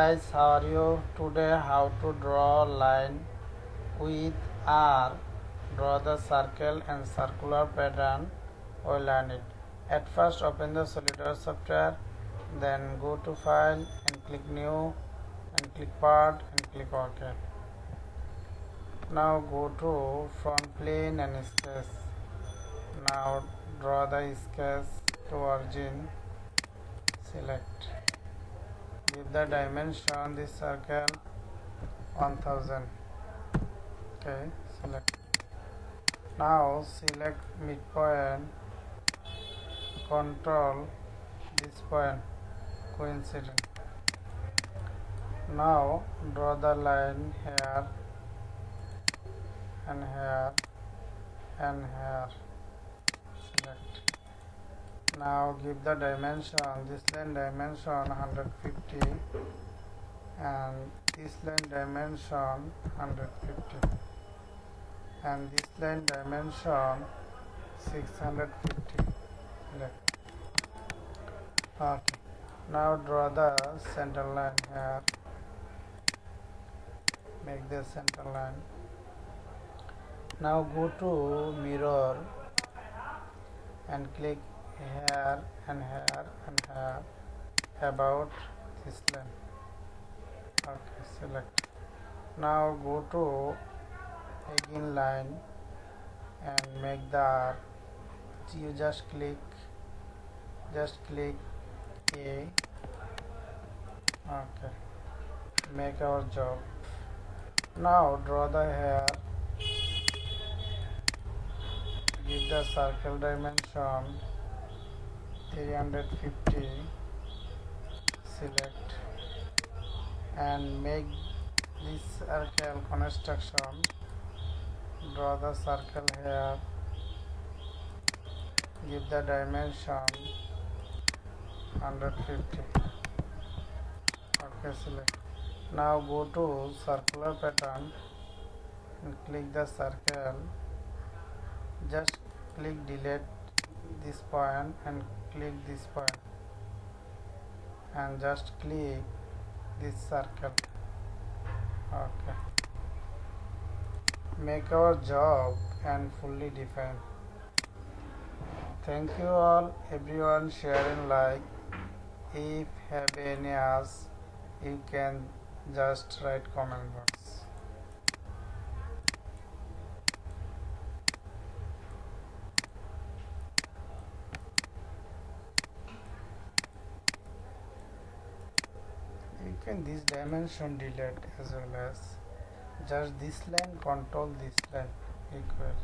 Guys, how are you? Today how to draw line with R. Draw the circle and circular pattern. We'll learn it. At first open the SolidWorks software, then go to file and click new and click part and click OK. Now go to front plane and sketch. Now draw the sketch to origin. Select. Give the dimension this circle 1000. Okay, select. Now select midpoint, control this point coincident. Now draw the line here and here and here. Select. Now give the dimension, this line dimension 150 and this line dimension 150 and this line dimension 650. Okay. Now draw the center line here. Make the center line. Now go to mirror and click here and here and here about this line. Okay, select. Now go to again line and make the arc. You just click A. Okay, make our job. Now draw the hair. Give the circle dimension 350. Select and make this circle construction. Draw the circle here. Give the dimension 150. Okay, select. Now go to circular pattern and click the circle. Just click delete this point and click this point and just click this circle. Okay, make our job and fully define. Thank you all, everyone, share and like. If have any ask, you can just write comment box. You can this dimension delete as well as just this line, control this line equal.